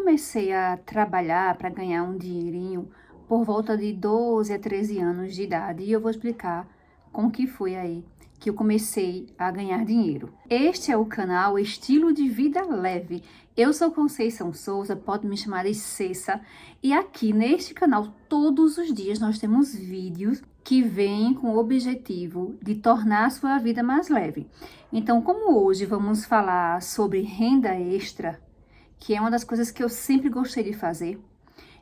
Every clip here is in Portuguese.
comecei a trabalhar para ganhar um dinheirinho por volta de 12 a 13 anos de idade, e eu vou explicar como que foi aí que eu comecei a ganhar dinheiro. Este é o canal Estilo de Vida Leve. Eu sou Conceição Souza, pode me chamar de Cessa, e aqui neste canal todos os dias nós temos vídeos que vêm com o objetivo de tornar a sua vida mais leve. Então, como hoje vamos falar sobre renda extra, que é uma das coisas que eu sempre gostei de fazer,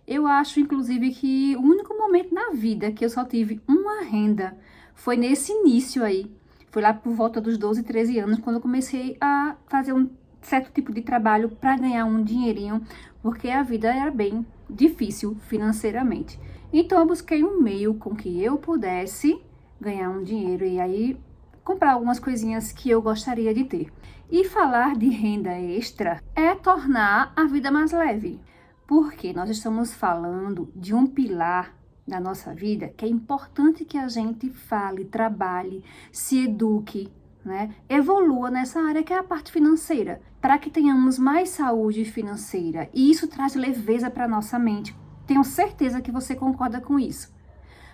eu acho, inclusive, que o único momento na vida que eu só tive uma renda foi nesse início aí. Foi lá por volta dos 12, 13 anos, quando eu comecei a fazer um certo tipo de trabalho para ganhar um dinheirinho, porque a vida era bem difícil financeiramente. Então, eu busquei um meio com que eu pudesse ganhar um dinheiro e aí comprar algumas coisinhas que eu gostaria de ter. E falar de renda extra é tornar a vida mais leve, porque nós estamos falando de um pilar da nossa vida que é importante que a gente fale, trabalhe, se eduque, né? Evolua nessa área que é a parte financeira, para que tenhamos mais saúde financeira. E isso traz leveza para nossa mente. Tenho certeza que você concorda com isso.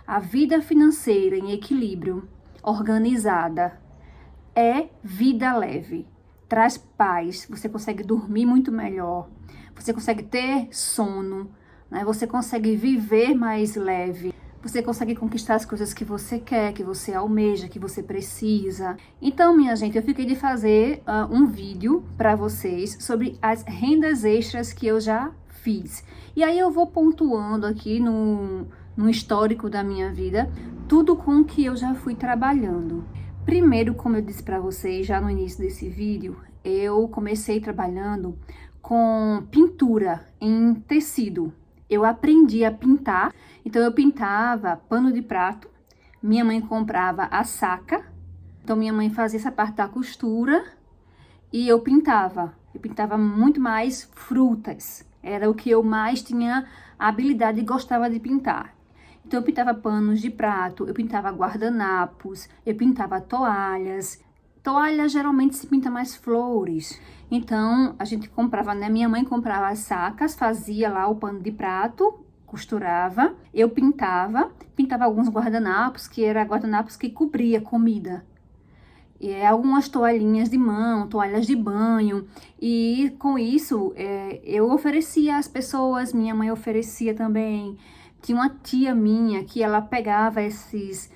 A vida financeira em equilíbrio, organizada, é vida leve. Traz paz, você consegue dormir muito melhor, você consegue ter sono, né? Você consegue viver mais leve, você consegue conquistar as coisas que você quer, que você almeja, que você precisa. Então, minha gente, eu fiquei de fazer um vídeo para vocês sobre as rendas extras que eu já fiz. E aí eu vou pontuando aqui no histórico da minha vida, tudo com que eu já fui trabalhando. Primeiro, como eu disse para vocês já no início desse vídeo, eu comecei trabalhando com pintura em tecido. Eu aprendi a pintar, então eu pintava pano de prato, minha mãe comprava a saca, então minha mãe fazia essa parte da costura e eu pintava muito mais frutas, era o que eu mais tinha habilidade e gostava de pintar. Então, eu pintava panos de prato, eu pintava guardanapos, eu pintava toalhas. Toalha geralmente se pinta mais flores. Então, a gente comprava, né? Minha mãe comprava as sacas, fazia lá o pano de prato, costurava. Eu pintava alguns guardanapos, que eram guardanapos que cobria comida. E algumas toalhinhas de mão, toalhas de banho. E com isso, eu oferecia às pessoas, minha mãe oferecia também. Tinha uma tia minha que ela pegava esses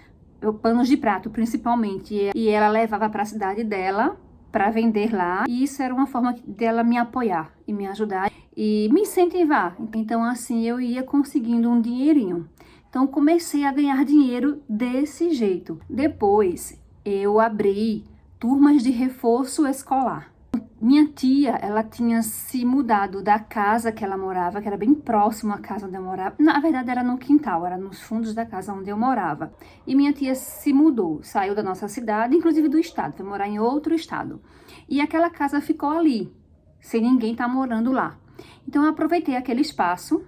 panos de prato, principalmente, e ela levava para a cidade dela para vender lá. E isso era uma forma dela me apoiar e me ajudar e me incentivar. Então, assim, eu ia conseguindo um dinheirinho. Então, comecei a ganhar dinheiro desse jeito. Depois, eu abri turmas de reforço escolar. Minha tia, ela tinha se mudado da casa que ela morava, que era bem próximo à casa onde eu morava. Na verdade, era no quintal, era nos fundos da casa onde eu morava. E minha tia se mudou, saiu da nossa cidade, inclusive do estado, foi morar em outro estado. E aquela casa ficou ali, sem ninguém estar morando lá. Então, eu aproveitei aquele espaço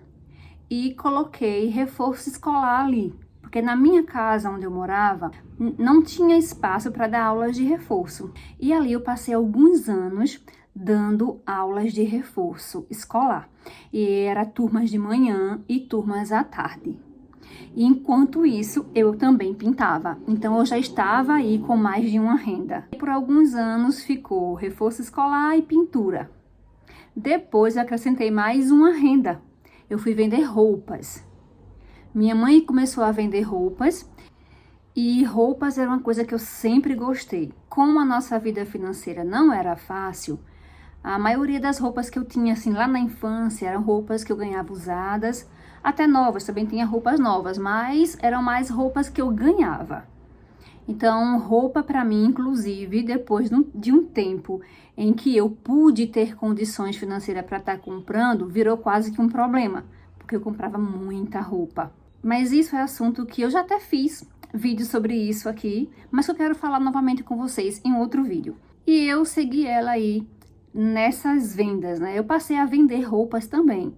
e coloquei reforço escolar ali. Porque na minha casa, onde eu morava, não tinha espaço para dar aulas de reforço. E ali eu passei alguns anos dando aulas de reforço escolar. E era turmas de manhã e turmas à tarde. E enquanto isso, eu também pintava. Então, eu já estava aí com mais de uma renda. E por alguns anos ficou reforço escolar e pintura. Depois, eu acrescentei mais uma renda. Eu fui vender roupas. Minha mãe começou a vender roupas e roupas era uma coisa que eu sempre gostei. Como a nossa vida financeira não era fácil, a maioria das roupas que eu tinha assim lá na infância eram roupas que eu ganhava usadas, até novas, também tinha roupas novas, mas eram mais roupas que eu ganhava. Então, roupa para mim, inclusive, depois de um tempo em que eu pude ter condições financeiras para estar comprando, virou quase que um problema, porque eu comprava muita roupa. Mas isso é assunto que eu já até fiz vídeo sobre isso aqui, mas que eu quero falar novamente com vocês em outro vídeo. E eu segui ela aí nessas vendas, né? Eu passei a vender roupas também.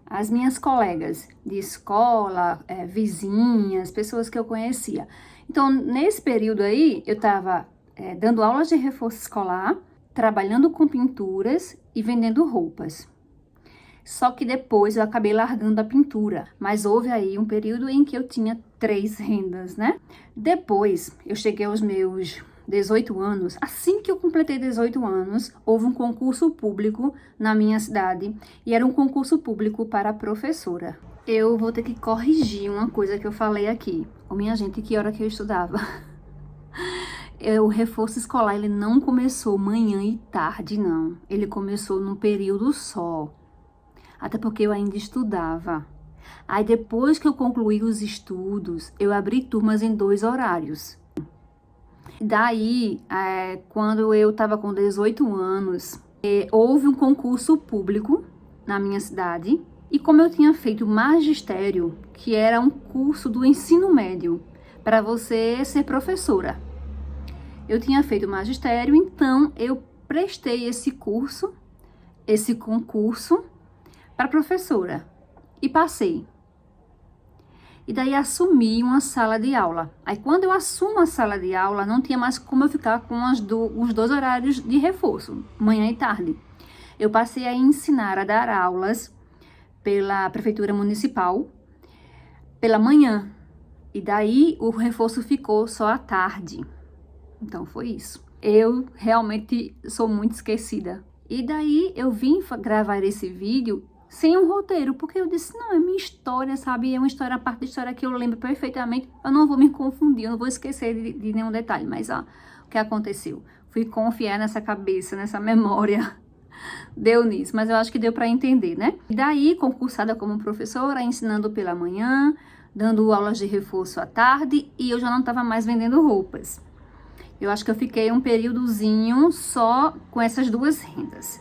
As minhas colegas de escola, vizinhas, pessoas que eu conhecia. Então, nesse período aí, eu estava dando aulas de reforço escolar, trabalhando com pinturas e vendendo roupas. Só que depois eu acabei largando a pintura. Mas houve aí um período em que eu tinha 3 rendas, né? Depois eu cheguei aos meus 18 anos. Assim que eu completei 18 anos, houve um concurso público na minha cidade. E era um concurso público para professora. Eu vou ter que corrigir uma coisa que eu falei aqui. Ô, minha gente, que hora que eu estudava? O reforço escolar, ele não começou manhã e tarde, não. Ele começou num período só. Até porque eu ainda estudava. Aí depois que eu concluí os estudos, eu abri turmas em 2 horários. Daí, quando eu estava com 18 anos, houve um concurso público na minha cidade. E como eu tinha feito magistério, que era um curso do ensino médio, para você ser professora. Eu tinha feito magistério, então eu prestei esse concurso para professora e passei. E daí assumi uma sala de aula. Aí quando eu assumo a sala de aula, não tinha mais como eu ficar com os 2 horários de reforço, manhã e tarde. Eu passei a ensinar a dar aulas pela prefeitura municipal pela manhã. E daí o reforço ficou só à tarde. Então foi isso. Eu realmente sou muito esquecida. E daí eu vim gravar esse vídeo sem um roteiro, porque eu disse, não, é minha história, sabe? É uma história, a parte da história que eu lembro perfeitamente. Eu não vou me confundir, eu não vou esquecer de nenhum detalhe. Mas, ó, o que aconteceu? Fui confiar nessa cabeça, nessa memória. Deu nisso, mas eu acho que deu para entender, né? E daí, concursada como professora, ensinando pela manhã, dando aulas de reforço à tarde, e eu já não estava mais vendendo roupas. Eu acho que eu fiquei um períodozinho só com essas 2 rendas.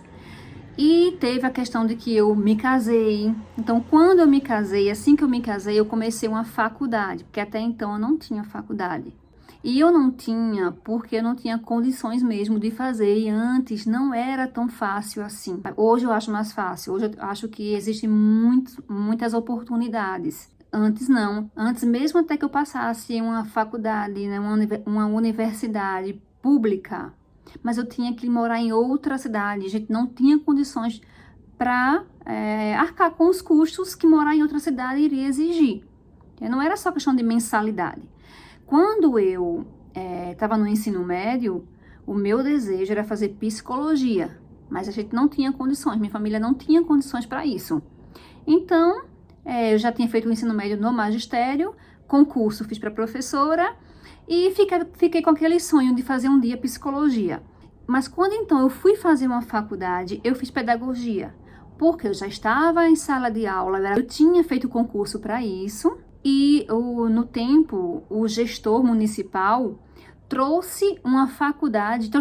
E teve a questão de que eu me casei. Então, quando eu me casei, assim que eu me casei, eu comecei uma faculdade, porque até então eu não tinha faculdade. E eu não tinha, porque eu não tinha condições mesmo de fazer, e antes não era tão fácil assim. Hoje eu acho mais fácil, hoje eu acho que existem muitas oportunidades. Antes não, antes mesmo até que eu passasse em uma faculdade, né, uma universidade pública, mas eu tinha que morar em outra cidade, a gente não tinha condições para arcar com os custos que morar em outra cidade iria exigir. Não era só questão de mensalidade. Quando eu estava no ensino médio, o meu desejo era fazer psicologia, mas a gente não tinha condições, minha família não tinha condições para isso. Então, eu já tinha feito o ensino médio no magistério, concurso fiz para professora e fiquei com aquele sonho de fazer um dia psicologia. Mas quando então eu fui fazer uma faculdade, eu fiz pedagogia, porque eu já estava em sala de aula, eu tinha feito concurso para isso. E no tempo, o gestor municipal trouxe uma faculdade,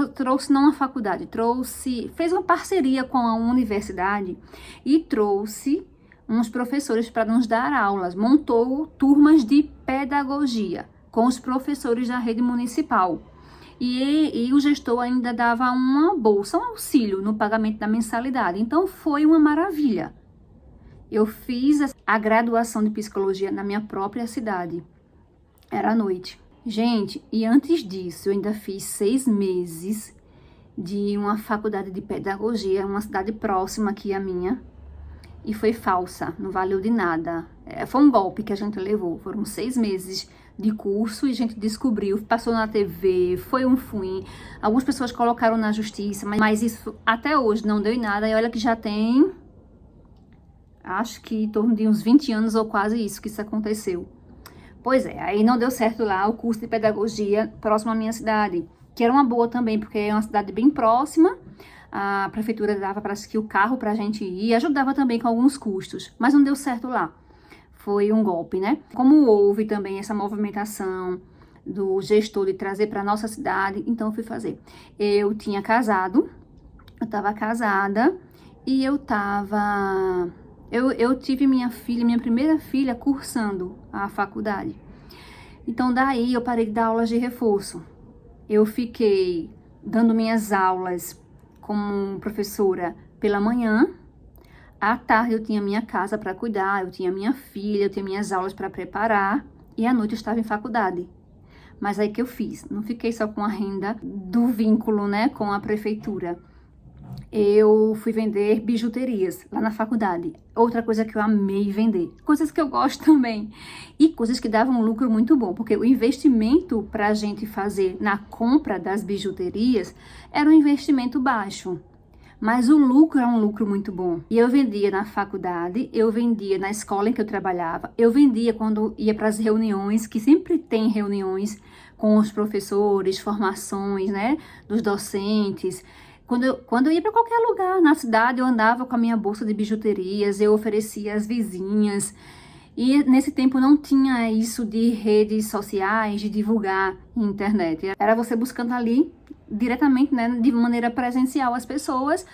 fez uma parceria com a universidade e trouxe uns professores para nos dar aulas, montou turmas de pedagogia com os professores da rede municipal. E o gestor ainda dava uma bolsa, um auxílio no pagamento da mensalidade. Então foi uma maravilha. Eu fiz a graduação de psicologia na minha própria cidade. Era à noite. Gente, e antes disso, eu ainda fiz 6 meses de uma faculdade de pedagogia, uma cidade próxima aqui à minha. E foi falsa, não valeu de nada. Foi um golpe que a gente levou. Foram 6 meses de curso e a gente descobriu, passou na TV, foi um fuim. Algumas pessoas colocaram na justiça, mas isso até hoje não deu em nada. E olha que já tem... acho que em torno de uns 20 anos ou quase isso que isso aconteceu. Pois é, aí não deu certo lá o curso de pedagogia próximo à minha cidade, que era uma boa também, porque é uma cidade bem próxima. A prefeitura dava, parece que o carro pra gente ir e ajudava também com alguns custos, mas não deu certo lá. Foi um golpe, né? Como houve também essa movimentação do gestor de trazer para nossa cidade, então eu fui fazer. Eu tinha casado, eu tava casada e eu tive minha primeira filha, cursando a faculdade. Então, daí eu parei de dar aulas de reforço. Eu fiquei dando minhas aulas como professora pela manhã. À tarde eu tinha minha casa para cuidar, eu tinha minha filha, eu tinha minhas aulas para preparar. E à noite eu estava em faculdade. Mas aí que eu fiz? Não fiquei só com a renda do vínculo, né, com a prefeitura. eu fui vender bijuterias lá na faculdade. Outra coisa que eu amei vender. Coisas que eu gosto também. E coisas que davam um lucro muito bom. Porque o investimento para a gente fazer na compra das bijuterias era um investimento baixo. Mas o lucro é um lucro muito bom. E eu vendia na faculdade, eu vendia na escola em que eu trabalhava, eu vendia quando ia para as reuniões, que sempre tem reuniões com os professores, formações, né, dos docentes. Quando eu ia para qualquer lugar na cidade, eu andava com a minha bolsa de bijuterias, eu oferecia às vizinhas. E nesse tempo não tinha isso de redes sociais, de divulgar na internet. Era você buscando ali diretamente, né, de maneira presencial as pessoas,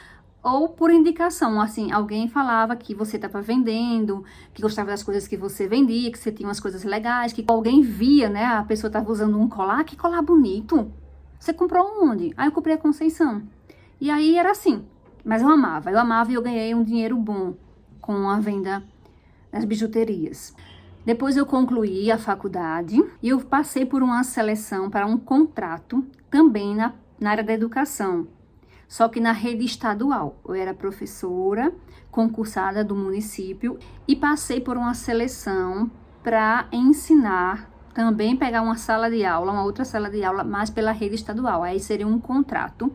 ou por indicação, assim, alguém falava que você estava vendendo, que gostava das coisas que você vendia, que você tinha umas coisas legais, que alguém via, né, a pessoa estava usando um colar, que colar bonito. Você comprou onde? Aí eu comprei a Conceição. E aí era assim, mas eu amava e eu ganhei um dinheiro bom com a venda das bijuterias. Depois eu concluí a faculdade e eu passei por uma seleção para um contrato também na área da educação, só que na rede estadual. Eu era professora concursada do município e passei por uma seleção para ensinar, também pegar uma sala de aula, uma outra sala de aula, mas pela rede estadual. Aí seria um contrato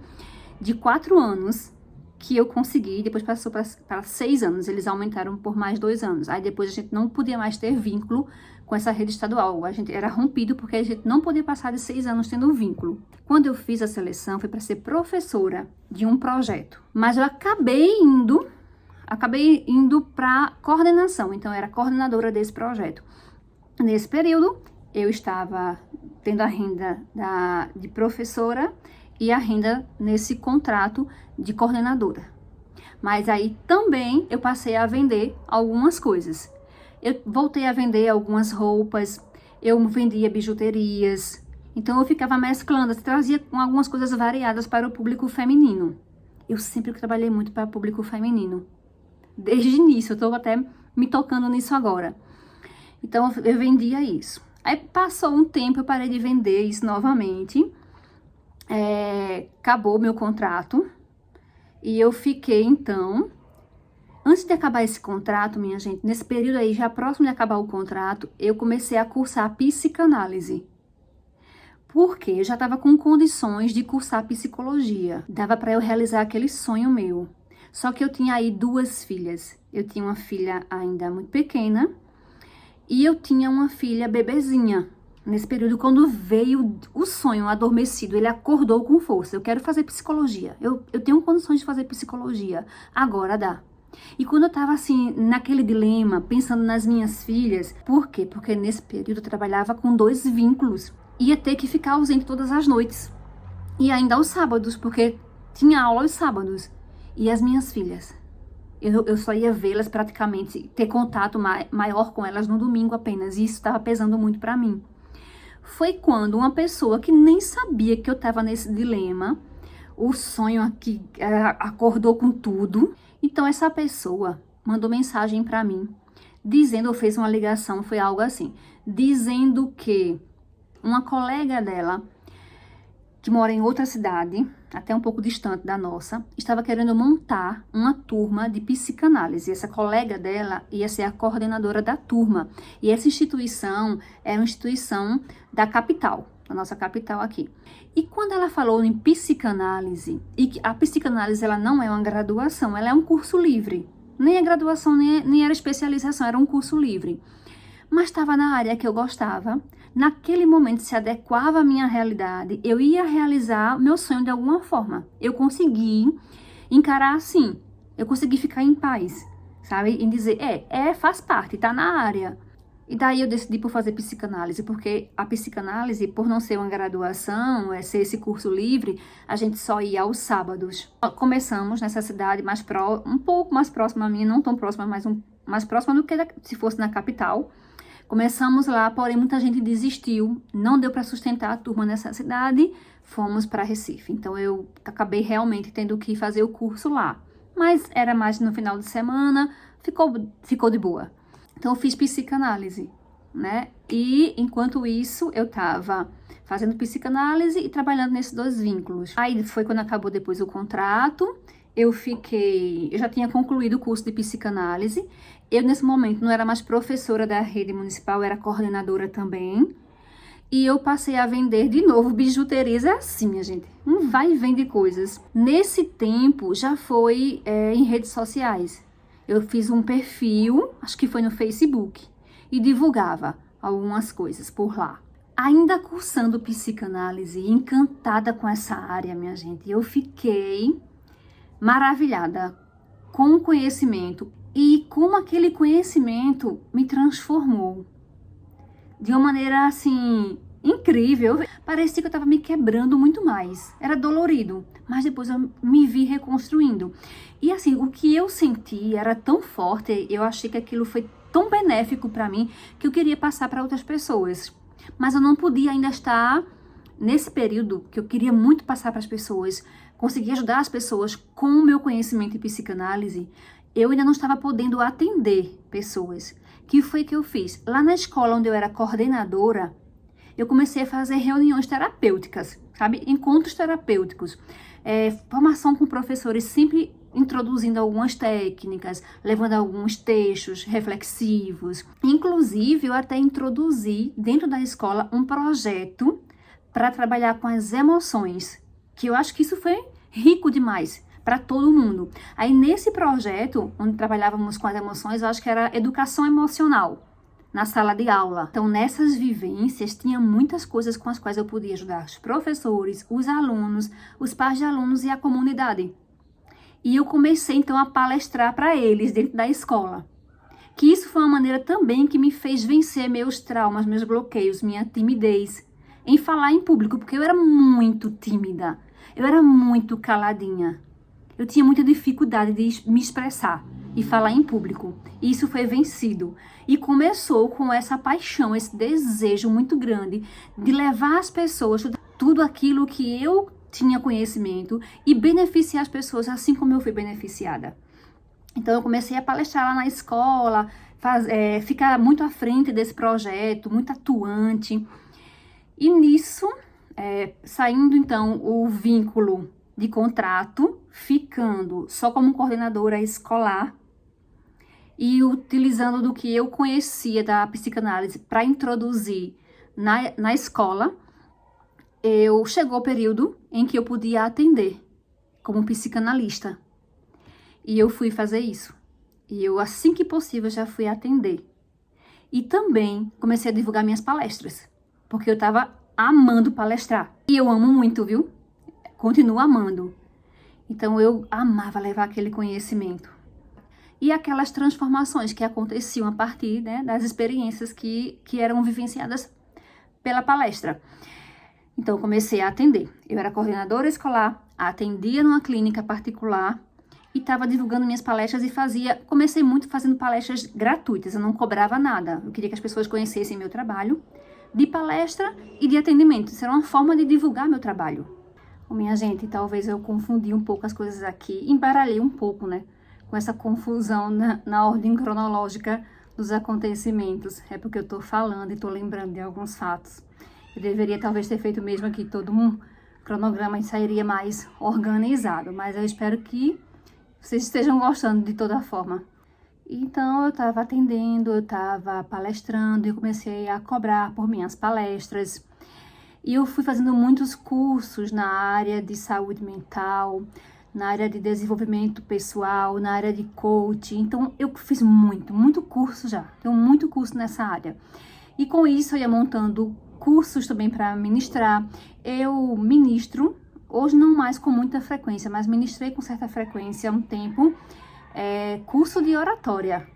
de 4 anos que eu consegui, depois passou para 6 anos, eles aumentaram por mais 2 anos. Aí depois a gente não podia mais ter vínculo com essa rede estadual, a gente era rompido porque a gente não podia passar de 6 anos tendo vínculo. Quando eu fiz a seleção, foi para ser professora de um projeto, mas eu acabei indo para coordenação, então eu era coordenadora desse projeto. Nesse período, eu estava tendo a renda de professora e a renda nesse contrato de coordenadora. Mas aí também eu passei a vender algumas coisas. Eu voltei a vender algumas roupas, eu vendia bijuterias. Então eu ficava mesclando, trazia algumas coisas variadas para o público feminino. Eu sempre trabalhei muito para o público feminino. Desde o início, eu estou até me tocando nisso agora. Então eu vendia isso. Aí passou um tempo, eu parei de vender isso novamente. Acabou meu contrato e eu fiquei, então, antes de acabar esse contrato, minha gente, nesse período aí, já próximo de acabar o contrato, eu comecei a cursar psicanálise, porque eu já estava com condições de cursar psicologia, dava para eu realizar aquele sonho meu. Só que eu tinha aí 2 filhas, eu tinha uma filha ainda muito pequena e eu tinha uma filha bebezinha. Nesse período, quando veio o sonho adormecido, ele acordou com força. Eu quero fazer psicologia. Eu tenho condições de fazer psicologia. Agora dá. E quando eu tava assim, naquele dilema, pensando nas minhas filhas, por quê? Porque nesse período eu trabalhava com 2 vínculos. Ia ter que ficar ausente todas as noites. E ainda aos sábados, porque tinha aula aos sábados. E as minhas filhas? Eu só ia vê-las praticamente, ter contato maior com elas no domingo apenas. E isso estava pesando muito para mim. Foi quando uma pessoa que nem sabia que eu estava nesse dilema, o sonho aqui acordou com tudo. Então essa pessoa mandou mensagem para mim, dizendo, ou fez uma ligação, foi algo assim, dizendo que uma colega dela, que mora em outra cidade, até um pouco distante da nossa, estava querendo montar uma turma de psicanálise. Essa colega dela ia ser a coordenadora da turma. E essa instituição é uma instituição da capital, da nossa capital aqui. E quando ela falou em psicanálise, e que a psicanálise ela não é uma graduação, ela é um curso livre. Nem a graduação, nem era especialização, era um curso livre. Mas estava na área que eu gostava, naquele momento se adequava à minha realidade, eu ia realizar o meu sonho de alguma forma. Eu consegui encarar assim, eu consegui ficar em paz, sabe? Em dizer, faz parte, tá na área. E daí eu decidi por fazer psicanálise, porque a psicanálise, por não ser uma graduação, ser esse curso livre, a gente só ia aos sábados. Começamos nessa cidade um pouco mais próxima a minha, não tão próxima, mas mais próxima do que se fosse na capital. Começamos lá, porém muita gente desistiu, não deu para sustentar a turma nessa cidade, fomos para Recife. Então eu acabei realmente tendo que fazer o curso lá. Mas era mais no final de semana, ficou de boa. Então eu fiz psicanálise, né? E enquanto isso eu estava fazendo psicanálise e trabalhando nesses 2 vínculos. Aí foi quando acabou depois o contrato, eu já tinha concluído o curso de psicanálise. Eu, nesse momento, não era mais professora da rede municipal, era coordenadora também. E eu passei a vender de novo bijuterias. É assim, minha gente, um vai e vem de coisas. Nesse tempo, já foi em redes sociais. Eu fiz um perfil, acho que foi no Facebook, e divulgava algumas coisas por lá. Ainda cursando psicanálise, encantada com essa área, minha gente, eu fiquei maravilhada com o conhecimento e como aquele conhecimento me transformou de uma maneira assim incrível. Parecia que eu estava me quebrando muito mais. Era dolorido, mas depois eu me vi reconstruindo. E assim, o que eu senti era tão forte, eu achei que aquilo foi tão benéfico para mim que eu queria passar para outras pessoas. Mas eu não podia ainda estar nesse período que eu queria muito passar para as pessoas, conseguir ajudar as pessoas com o meu conhecimento em psicanálise. Eu ainda não estava podendo atender pessoas. Que foi que eu fiz? Lá na escola onde eu era coordenadora, eu comecei a fazer reuniões terapêuticas, sabe? Encontros terapêuticos. Formação com professores, sempre introduzindo algumas técnicas, levando alguns textos reflexivos. Inclusive, eu até introduzi dentro da escola um projeto para trabalhar com as emoções, que eu acho que isso foi rico demais para todo mundo. Aí nesse projeto, onde trabalhávamos com as emoções, eu acho que era educação emocional na sala de aula. Então nessas vivências tinha muitas coisas com as quais eu podia ajudar os professores, os alunos, os pais de alunos e a comunidade. E eu comecei então a palestrar para eles dentro da escola. Que isso foi uma maneira também que me fez vencer meus traumas, meus bloqueios, minha timidez em falar em público, porque eu era muito tímida, eu era muito caladinha. Eu tinha muita dificuldade de me expressar e falar em público. E isso foi vencido. E começou com essa paixão, esse desejo muito grande de levar as pessoas tudo aquilo que eu tinha conhecimento e beneficiar as pessoas assim como eu fui beneficiada. Então eu comecei a palestrar lá na escola, ficar muito à frente desse projeto, muito atuante. E nisso, saindo então o vínculo de contrato, ficando só como coordenadora escolar e utilizando do que eu conhecia da psicanálise para introduzir na escola, chegou o período em que eu podia atender como psicanalista. E eu fui fazer isso. E eu, assim que possível, já fui atender. E também comecei a divulgar minhas palestras, porque eu estava amando palestrar. E eu amo muito, viu? Continuo amando. Então eu amava levar aquele conhecimento. E aquelas transformações que aconteciam a partir, né, das experiências que eram vivenciadas pela palestra. Então eu comecei a atender. Eu era coordenadora escolar, atendia numa clínica particular e estava divulgando minhas palestras e comecei muito fazendo palestras gratuitas, eu não cobrava nada. Eu queria que as pessoas conhecessem meu trabalho de palestra e de atendimento. Isso era uma forma de divulgar meu trabalho. Minha gente, talvez eu confundi um pouco as coisas aqui, embaralhei um pouco, né, com essa confusão na ordem cronológica dos acontecimentos. É porque eu tô falando e tô lembrando de alguns fatos. Eu deveria talvez ter feito mesmo aqui todo um cronograma e sairia mais organizado, mas eu espero que vocês estejam gostando de toda forma. Então eu estava atendendo, eu estava palestrando e comecei a cobrar por minhas palestras. E eu fui fazendo muitos cursos na área de saúde mental, na área de desenvolvimento pessoal, na área de coaching. Então, eu fiz muito curso já. Tenho muito curso nessa área. E com isso, eu ia montando cursos também para ministrar. Eu ministro, hoje não mais com muita frequência, mas ministrei com certa frequência há um tempo, curso de oratória.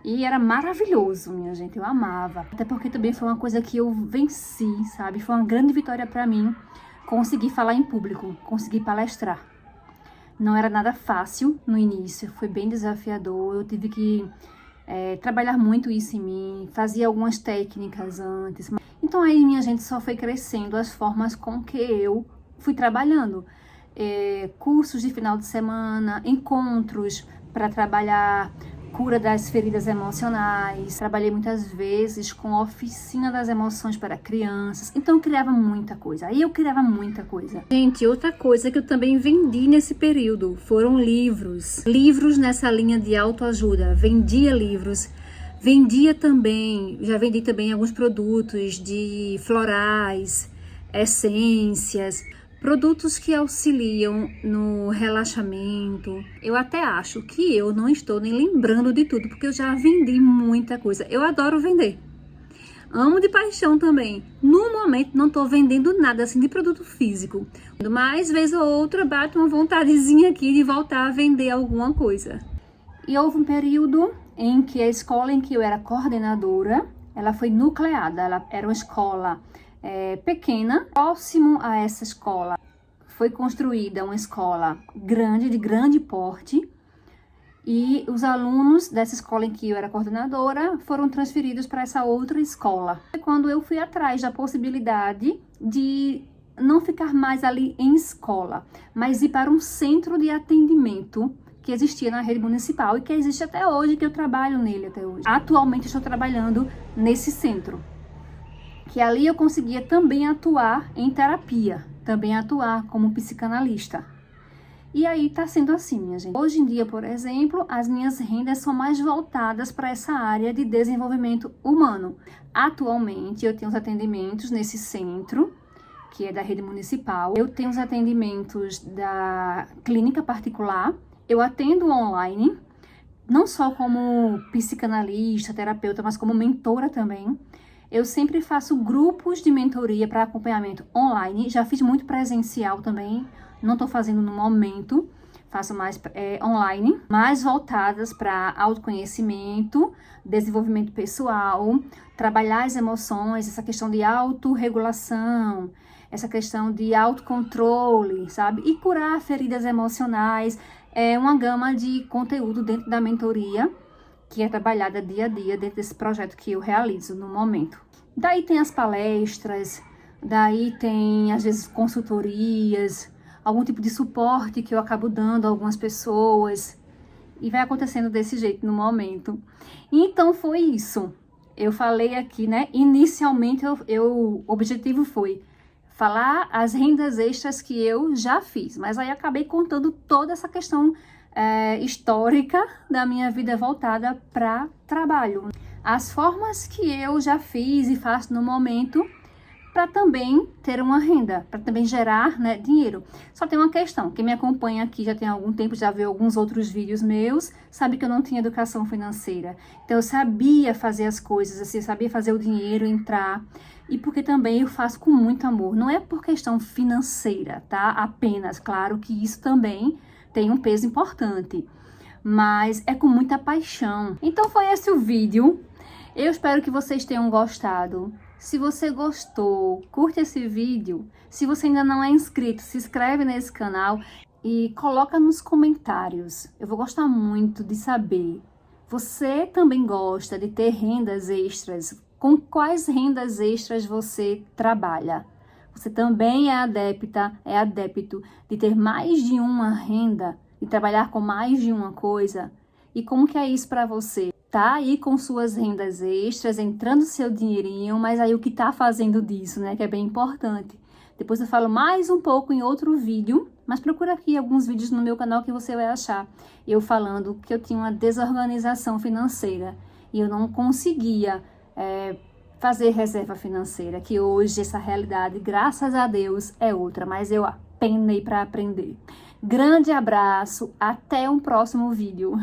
E era maravilhoso, minha gente, eu amava. Até porque também foi uma coisa que eu venci, sabe? Foi uma grande vitória para mim conseguir falar em público, conseguir palestrar. Não era nada fácil no início, foi bem desafiador. Eu tive que trabalhar muito isso em mim, fazia algumas técnicas antes. Então aí, minha gente, só foi crescendo as formas com que eu fui trabalhando. Cursos de final de semana, encontros para trabalhar cura das feridas emocionais. Trabalhei muitas vezes com oficina das emoções para crianças. Então eu criava muita coisa. Aí eu criava muita coisa. Gente, outra coisa que eu também vendi nesse período foram livros. Livros nessa linha de autoajuda. Vendia livros. Vendia também, já vendi também alguns produtos de florais, essências, produtos que auxiliam no relaxamento. Eu até acho que eu não estou nem lembrando de tudo, porque eu já vendi muita coisa. Eu adoro vender. Amo de paixão também. No momento não estou vendendo nada assim de produto físico. Mas vez ou outra bate uma vontadezinha aqui de voltar a vender alguma coisa. E houve um período em que a escola em que eu era coordenadora, ela foi nucleada. Ela era uma escola pequena. Próximo a essa escola foi construída uma escola grande, de grande porte, e os alunos dessa escola em que eu era coordenadora foram transferidos para essa outra escola. Foi quando eu fui atrás da possibilidade de não ficar mais ali em escola, mas ir para um centro de atendimento que existia na rede municipal e que existe até hoje, que eu trabalho nele até hoje. Atualmente estou trabalhando nesse centro, que ali eu conseguia também atuar em terapia, também atuar como psicanalista. E aí tá sendo assim, minha gente. Hoje em dia, por exemplo, as minhas rendas são mais voltadas para essa área de desenvolvimento humano. Atualmente eu tenho os atendimentos nesse centro, que é da rede municipal. Eu tenho os atendimentos da clínica particular. Eu atendo online, não só como psicanalista, terapeuta, mas como mentora também. Eu sempre faço grupos de mentoria para acompanhamento online. Já fiz muito presencial também, não estou fazendo no momento. Faço mais online, mais voltadas para autoconhecimento, desenvolvimento pessoal, trabalhar as emoções, essa questão de autorregulação, essa questão de autocontrole, sabe? E curar feridas emocionais. É uma gama de conteúdo dentro da mentoria, que é trabalhada dia a dia dentro desse projeto que eu realizo no momento. Daí tem as palestras, daí tem, às vezes, consultorias, algum tipo de suporte que eu acabo dando a algumas pessoas. E vai acontecendo desse jeito no momento. Então, foi isso. Eu falei aqui, né? Inicialmente, o objetivo foi falar as rendas extras que eu já fiz. Mas aí acabei contando toda essa questão histórica da minha vida voltada para trabalho. As formas que eu já fiz e faço no momento para também ter uma renda, para também gerar, né, dinheiro. Só tem uma questão, quem me acompanha aqui já tem algum tempo, já viu alguns outros vídeos meus, sabe que eu não tinha educação financeira. Então eu sabia fazer as coisas, assim, eu sabia fazer o dinheiro entrar, e porque também eu faço com muito amor. Não é por questão financeira, tá? Apenas, claro que isso também tem um peso importante, mas é com muita paixão. Então foi esse o vídeo. Eu espero que vocês tenham gostado. Se você gostou, curte esse vídeo. Se você ainda não é inscrito, se inscreve nesse canal e coloca nos comentários. Eu vou gostar muito de saber. Você também gosta de ter rendas extras? Com quais rendas extras você trabalha? Você também é adepto de ter mais de uma renda, de trabalhar com mais de uma coisa? E como que é isso para você? Tá aí com suas rendas extras, entrando seu dinheirinho, mas aí o que tá fazendo disso, né? Que é bem importante. Depois eu falo mais um pouco em outro vídeo, mas procura aqui alguns vídeos no meu canal que você vai achar eu falando que eu tinha uma desorganização financeira e eu não conseguia fazer reserva financeira, que hoje essa realidade, graças a Deus, é outra, mas eu apenei para aprender. Grande abraço, até um próximo vídeo.